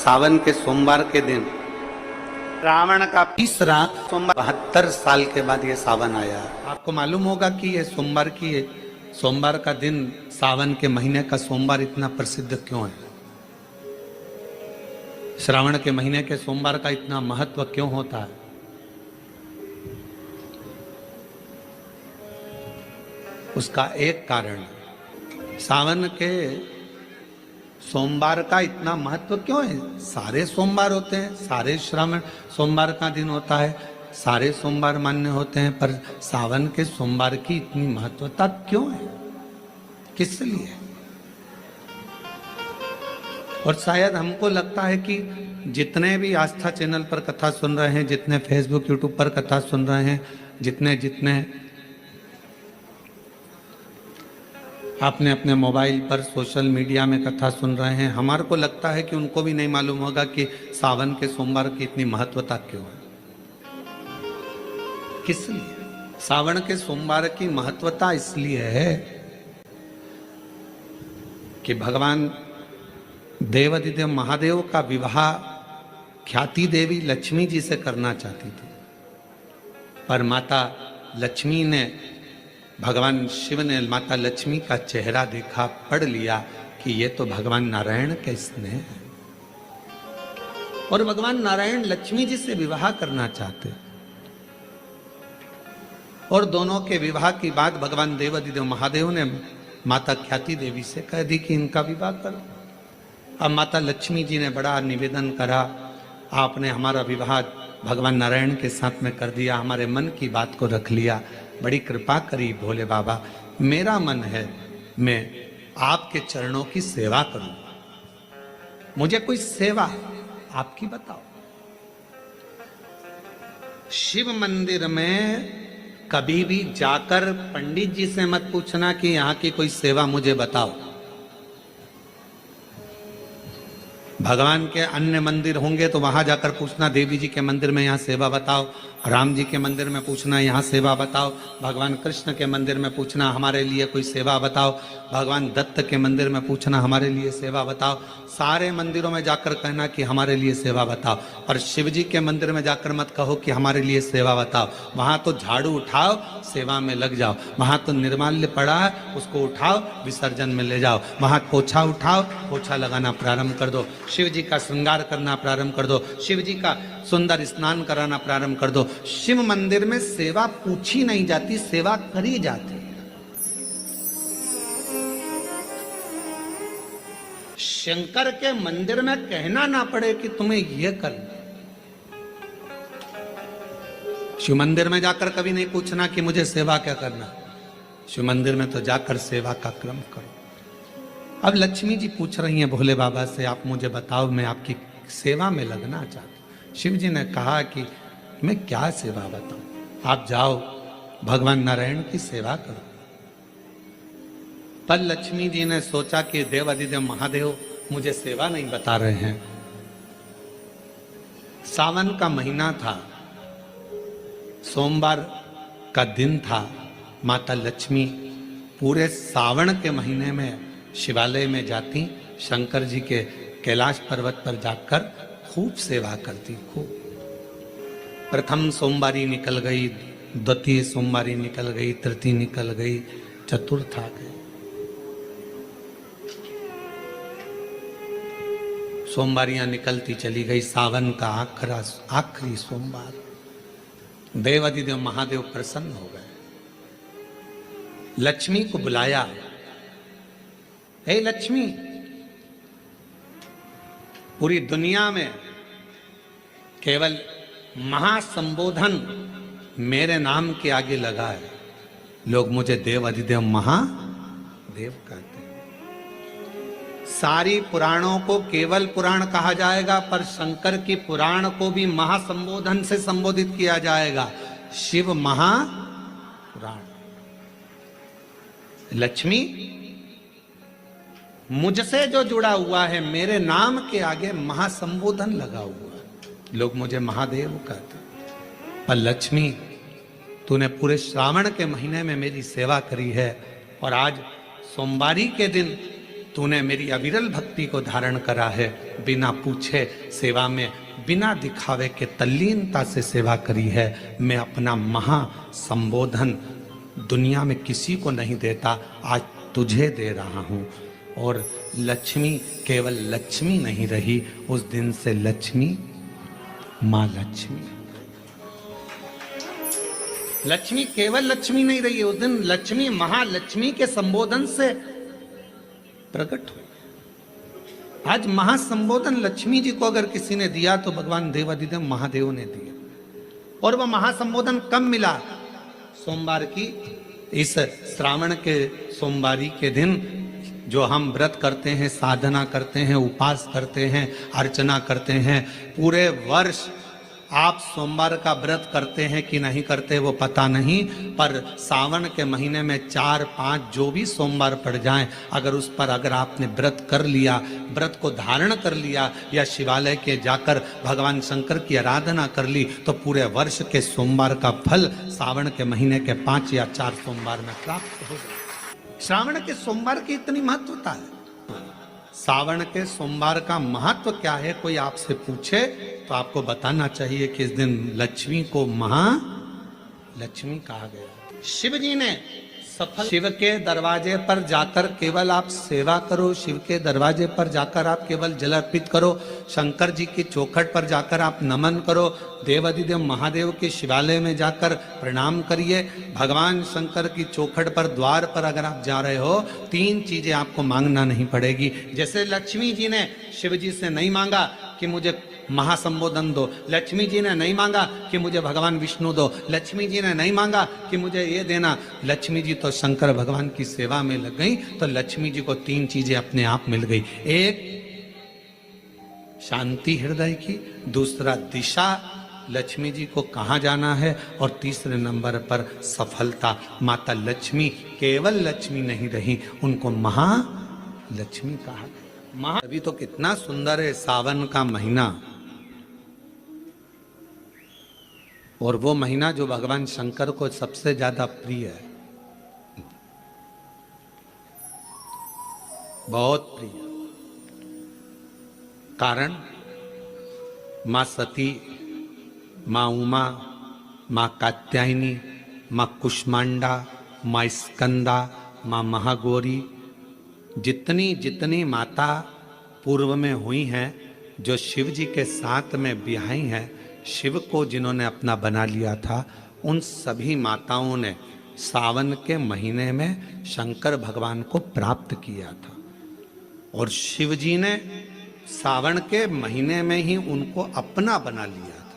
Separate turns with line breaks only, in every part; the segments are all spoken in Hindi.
सावन के सोमवार के दिन रावण का तीसरा सोमवार 72 साल के बाद ये सावन आया। आपको मालूम होगा कि ये सोमवार का दिन सावन के महीने का सोमवार इतना प्रसिद्ध क्यों है? श्रावण के महीने के सोमवार का इतना महत्व क्यों होता है? उसका एक कारण, सावन के सोमवार का इतना महत्व क्यों है? सारे सोमवार होते हैं, सारे श्रावण सोमवार का दिन होता है, सारे सोमवार मान्य होते हैं, पर सावन के सोमवार की इतनी महत्वता क्यों है? किस लिए? और शायद हमको लगता है कि जितने भी आस्था चैनल पर कथा सुन रहे हैं, जितने फेसबुक यूट्यूब पर कथा सुन रहे हैं, जितने आपने अपने मोबाइल पर सोशल मीडिया में कथा सुन रहे हैं, हमारे को लगता है कि उनको भी नहीं मालूम होगा कि सावन के सोमवार की इतनी महत्वता क्यों है। किस लिए? सावन के सोमवार की महत्वता इसलिए है कि भगवान देवाधिदेव महादेव का विवाह ख्याति देवी लक्ष्मी जी से करना चाहती थी, पर माता लक्ष्मी ने, भगवान शिव ने माता लक्ष्मी का चेहरा देखा, पढ़ लिया कि ये तो भगवान नारायण के स्नेह है, और भगवान नारायण लक्ष्मी जी से विवाह करना चाहते। और दोनों के विवाह की बात भगवान देवाधिदेव महादेव ने माता ख्याति देवी से कह दी कि इनका विवाह करो। अब माता लक्ष्मी जी ने बड़ा निवेदन करा, आपने हमारा विवाह भगवान नारायण के साथ में कर दिया, हमारे मन की बात को रख लिया, बड़ी कृपा करी भोले बाबा, मेरा मन है मैं आपके चरणों की सेवा करूं, मुझे कोई सेवा आपकी बताओ। शिव मंदिर में कभी भी जाकर पंडित जी से मत पूछना कि यहां की कोई सेवा मुझे बताओ। भगवान के अन्य मंदिर होंगे तो वहां जाकर पूछना, देवी जी के मंदिर में यहाँ सेवा बताओ, राम जी के मंदिर में पूछना यहाँ सेवा बताओ, भगवान कृष्ण के मंदिर में पूछना हमारे लिए कोई सेवा बताओ, भगवान दत्त के मंदिर में पूछना हमारे लिए सेवा बताओ। सारे मंदिरों में जाकर कहना कि हमारे लिए सेवा बताओ, और शिव जी के मंदिर में जाकर मत कहो कि हमारे लिए सेवा बताओ। वहां तो झाड़ू उठाओ, सेवा में लग जाओ। वहां तो निर्माल्य पड़ा है, उसको उठाओ, विसर्जन में ले जाओ। वहां पोछा उठाओ, पोछा लगाना प्रारंभ कर दो, शिव जी का श्रृंगार करना प्रारंभ कर दो, शिव जी का सुंदर स्नान कराना प्रारंभ कर दो। शिव मंदिर में सेवा पूछी नहीं जाती, सेवा करी जाती है। शंकर के मंदिर में कहना ना पड़े कि तुम्हें यह करना। शिव मंदिर में जाकर कभी नहीं पूछना कि मुझे सेवा क्या करना, शिव मंदिर में तो जाकर सेवा का क्रम करो। अब लक्ष्मी जी पूछ रही हैं भोले बाबा से, आप मुझे बताओ, मैं आपकी सेवा में लगना चाहती हूं। शिव जी ने कहा कि मैं क्या सेवा बताऊं, आप जाओ भगवान नारायण की सेवा करो। पर लक्ष्मी जी ने सोचा कि देवाधिदेव महादेव मुझे सेवा नहीं बता रहे हैं। सावन का महीना था, सोमवार का दिन था, माता लक्ष्मी पूरे सावन के महीने में शिवालय में जाती, शंकर जी के कैलाश पर्वत पर जाकर खूब सेवा करती। खूब प्रथम सोमवारी निकल गई, द्वितीय सोमवारी निकल गई, तृतीय निकल गई, चतुर्थ आ गई। सोमवारियां निकलती चली गई। सावन का आखिरी सोमवार, देवाधिदेव महादेव प्रसन्न हो गए, लक्ष्मी को बुलाया, हे लक्ष्मी, पूरी दुनिया में केवल महासंबोधन मेरे नाम के आगे लगा है, लोग मुझे देवाधिदेव महादेव कहते हैं। सारी पुराणों को केवल पुराण कहा जाएगा, पर शंकर की पुराण को भी महासंबोधन से संबोधित किया जाएगा, शिव महापुराण। लक्ष्मी, मुझसे जो जुड़ा हुआ है, मेरे नाम के आगे महासंबोधन लगा हुआ है, लोग मुझे महादेव कहते। पर लक्ष्मी, तूने पूरे श्रावण के महीने में मेरी सेवा करी है, और आज सोमवारी के दिन तूने मेरी अविरल भक्ति को धारण करा है, बिना पूछे सेवा में, बिना दिखावे के तल्लीनता से सेवा करी है। मैं अपना महा संबोधन दुनिया में किसी को नहीं देता, आज तुझे दे रहा हूं। और लक्ष्मी केवल लक्ष्मी नहीं रही, उस दिन से लक्ष्मी मां लक्ष्मी। लक्ष्मी केवल लक्ष्मी नहीं रही, उस दिन लक्ष्मी महालक्ष्मी के संबोधन से प्रकट हुई। आज महासंबोधन लक्ष्मी जी को अगर किसी ने दिया तो भगवान देवाधिदेव महादेव ने दिया। और वह महासंबोधन कब मिला? सोमवार की इस श्रावण के सोमवारी के दिन जो हम व्रत करते हैं, साधना करते हैं, उपास करते हैं, अर्चना करते हैं। पूरे वर्ष आप सोमवार का व्रत करते हैं कि नहीं करते वो पता नहीं, पर सावन के महीने में 4-5 जो भी सोमवार पड़ जाएं, अगर उस पर अगर आपने व्रत कर लिया, व्रत को धारण कर लिया या शिवालय के जाकर भगवान शंकर की आराधना कर ली, तो पूरे वर्ष के सोमवार का फल सावन के महीने के 5 या 4 सोमवार में प्राप्त हो जाए। श्रावण के सोमवार की इतनी महत्वता है। सावन के सोमवार का महत्व क्या है, कोई आपसे पूछे तो आपको बताना चाहिए कि इस दिन लक्ष्मी को महालक्ष्मी कहा गया। शिव जी ने सफल, शिव के दरवाजे पर जाकर केवल आप सेवा करो, शिव के दरवाजे पर जाकर आप केवल जल अर्पित करो, शंकर जी की चौखट पर जाकर आप नमन करो, देवाधिदेव महादेव के शिवालय में जाकर प्रणाम करिए। भगवान शंकर की चौखट पर, द्वार पर अगर आप जा रहे हो, 3 चीजें आपको मांगना नहीं पड़ेगी। जैसे लक्ष्मी जी ने शिव जी से नहीं मांगा कि मुझे महासंबोधन दो, लक्ष्मी जी ने नहीं मांगा कि मुझे भगवान विष्णु दो, लक्ष्मी जी ने नहीं मांगा कि मुझे ये देना। लक्ष्मी जी तो शंकर भगवान की सेवा में लग गई, तो लक्ष्मी जी को 3 चीजें अपने आप मिल गई। एक शांति हृदय की, दूसरा दिशा लक्ष्मी जी को कहाँ जाना है, और तीसरे नंबर पर सफलता। माता लक्ष्मी केवल लक्ष्मी नहीं रही, उनको महालक्ष्मी कहा। अभी तो कितना सुंदर है सावन का महीना, और वो महीना जो भगवान शंकर को सबसे ज्यादा प्रिय है, बहुत प्रिय। कारण मां सती, मां उमा, मां कात्यायनी, मां कुष्मांडा, मां स्कंदा, मां महागौरी, जितनी जितनी माता पूर्व में हुई हैं, जो शिव जी के साथ में ब्याही हैं, शिव को जिन्होंने अपना बना लिया था, उन सभी माताओं ने सावन के महीने में शंकर भगवान को प्राप्त किया था। और शिव जी ने सावन के महीने में ही उनको अपना बना लिया था।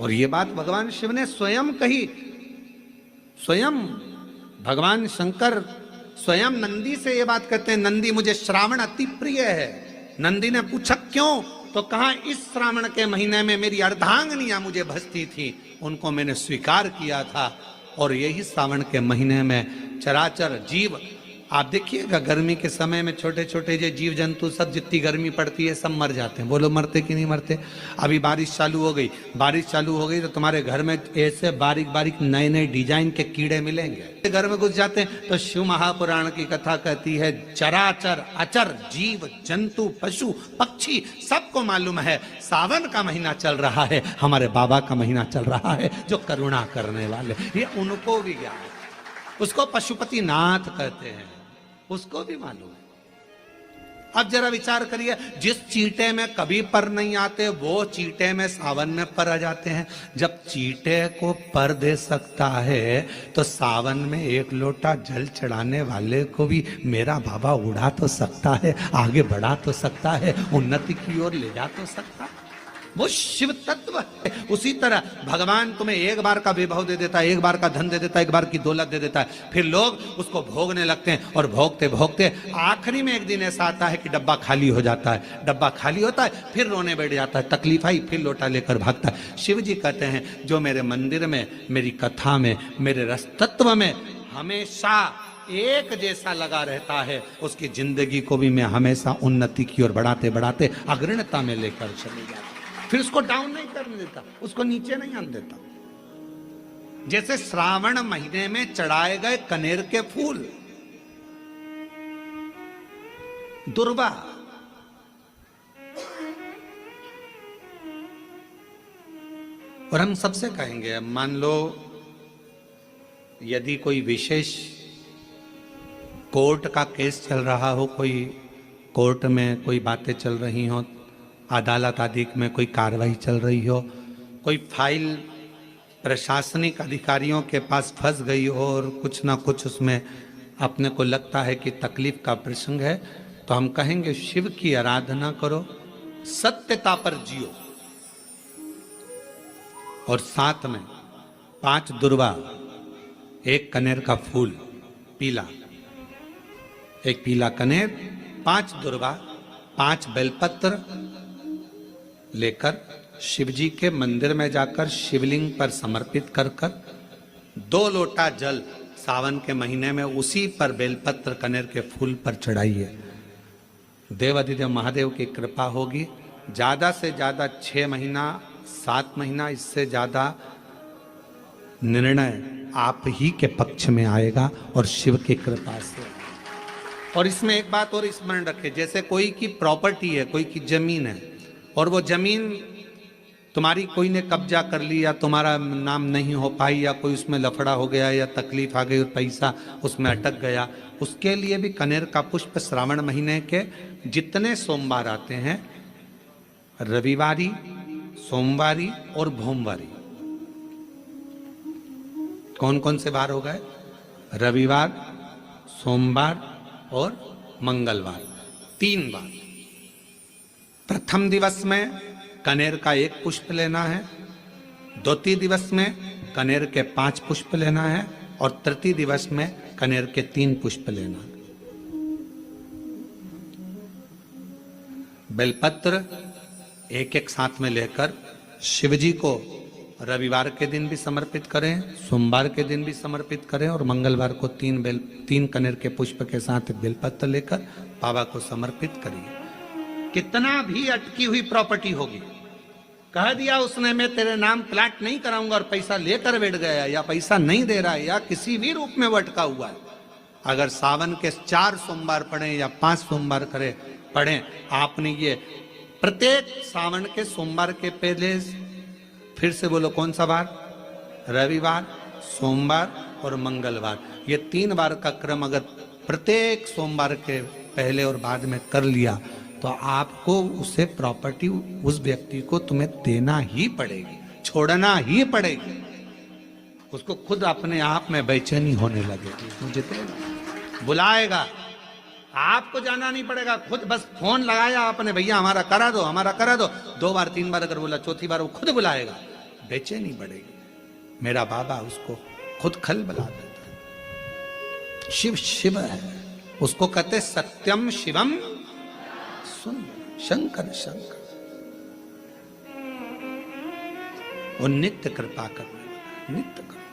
और ये बात भगवान शिव ने स्वयं कही। स्वयं भगवान शंकर स्वयं नंदी से ये बात कहते हैं, नंदी मुझे श्रावण अति प्रिय है। नंदी ने पूछा क्यों, तो कहा इस श्रावण के महीने में मेरी अर्धांगिनियां मुझे भजती थी, उनको मैंने स्वीकार किया था। और यही श्रावण के महीने में चराचर जीव, आप देखिएगा गर्मी के समय में छोटे छोटे जो जीव जंतु सब, जितनी गर्मी पड़ती है सब मर जाते हैं। बोलो मरते कि नहीं मरते? अभी बारिश चालू हो गई, बारिश चालू हो गई तो तुम्हारे घर में ऐसे बारीक बारीक नए नए डिजाइन के कीड़े मिलेंगे। घर में घुस जाते हैं तो शिव महापुराण की कथा कहती है, चराचर अचर जीव जंतु पशु पक्षी सबको मालूम है सावन का महीना चल रहा है, हमारे बाबा का महीना चल रहा है जो करुणा करने वाले, ये उनको भी ज्ञान है। उसको पशुपति नाथ कहते हैं, उसको भी मालूम है। अब जरा विचार करिए, जिस चींटे में कभी पर नहीं आते वो चींटे में सावन में पर आ जाते हैं। जब चींटे को पर दे सकता है तो सावन में 1 लोटा जल चढ़ाने वाले को भी मेरा बाबा उड़ा तो सकता है, आगे बढ़ा तो सकता है, उन्नति की ओर ले जा तो सकता है। वो शिव तत्व है। उसी तरह भगवान तुम्हें 1 बार का विभव दे देता है, 1 बार का धन दे देता है, 1 बार की दौलत दे देता है, फिर लोग उसको भोगने लगते हैं और भोगते भोगते आखिरी में एक दिन ऐसा आता है कि डब्बा खाली हो जाता है। डब्बा खाली होता है, फिर रोने बैठ जाता है, तकलीफ आई, फिर लोटा लेकर भागता है। शिव जी कहते हैं, जो मेरे मंदिर में, मेरी कथा में, मेरे रस तत्व में हमेशा एक जैसा लगा रहता है, उसकी जिंदगी को भी मैं हमेशा उन्नति की ओर बढ़ाते बढ़ाते अग्रणता में लेकर चले जाता, फिर उसको डाउन नहीं करने देता, उसको नीचे नहीं आने देता। जैसे श्रावण महीने में चढ़ाए गए कनेर के फूल, दुर्वा। और हम सबसे कहेंगे, अब मान लो यदि कोई विशेष कोर्ट का केस चल रहा हो, कोई कोर्ट में कोई बातें चल रही हो, अदालत आदि में कोई कार्रवाई चल रही हो, कोई फाइल प्रशासनिक अधिकारियों के पास फंस गई हो और कुछ ना कुछ उसमें अपने को लगता है कि तकलीफ का प्रसंग है, तो हम कहेंगे शिव की आराधना करो, सत्यता पर जियो, और साथ में 5 दुर्वा, 1 कनेर का फूल पीला, 1 पीला कनेर, 5 दुर्वा, 5 बेलपत्र लेकर शिव जी के मंदिर में जाकर शिवलिंग पर समर्पित कर 2 लोटा जल सावन के महीने में उसी पर बेलपत्र कनेर के फूल पर चढ़ाइए। देवाधिदेव महादेव की कृपा होगी। ज्यादा से ज्यादा 6 महीना 7 महीना, इससे ज्यादा निर्णय आप ही के पक्ष में आएगा और शिव की कृपा से। और इसमें एक बात और स्मरण रखें, जैसे कोई की प्रॉपर्टी है, कोई की जमीन है, और वो जमीन तुम्हारी कोई ने कब्जा कर लिया, तुम्हारा नाम नहीं हो पाई, या कोई उसमें लफड़ा हो गया, या तकलीफ आ गई और पैसा उसमें अटक गया, उसके लिए भी कनेर का पुष्प श्रावण महीने के जितने सोमवार आते हैं, रविवारी, सोमवारी और भोमवारी, कौन कौन से बार हो गए? रविवार, सोमवार और मंगलवार, 3 बार। प्रथम दिवस में कनेर का 1 पुष्प लेना है, द्वितीय दिवस में कनेर के 5 पुष्प लेना है, और तृतीय दिवस में कनेर के 3 पुष्प लेना है। बेलपत्र 1-1 साथ में लेकर शिव जी को रविवार के दिन भी समर्पित करें, सोमवार के दिन भी समर्पित करें, और मंगलवार को 3 कनेर के पुष्प के साथ बेलपत्र लेकर बाबा को समर्पित करिए। कितना भी अटकी हुई प्रॉपर्टी होगी, कह दिया उसने मैं तेरे नाम प्लाट नहीं कराऊंगा, और पैसा लेकर बैठ गया, या पैसा नहीं दे रहा है, या किसी भी रूप में वो अटका हुआ है, अगर सावन के 4 सोमवार पढ़े या 5 सोमवार पढ़े, आपने ये प्रत्येक सावन के सोमवार के पहले, फिर से बोलो कौन सा बार? रविवार, सोमवार और मंगलवार, ये 3 बार का क्रम अगर प्रत्येक सोमवार के पहले और बाद में कर लिया, तो आपको उसे प्रॉपर्टी उस व्यक्ति को तुम्हें देना ही पड़ेगी, छोड़ना ही पड़ेगी। उसको खुद अपने आप में बेचैनी होने लगेगी, मुझे तो बुलाएगा, आपको जाना नहीं पड़ेगा, खुद बस फोन लगाया आपने, भैया हमारा करा दो, हमारा करा दो, 2 बार 3 बार अगर बोला, चौथी बार वो खुद बुलाएगा, बेचैनी बढ़ेगी। मेरा बाबा उसको खुद खल बुला देता। शिव शिव है, उसको कहते सत्यम शिवम सुन, शंकर शंकर, और नित्य कृपा करने वाला, नित्य कृपा।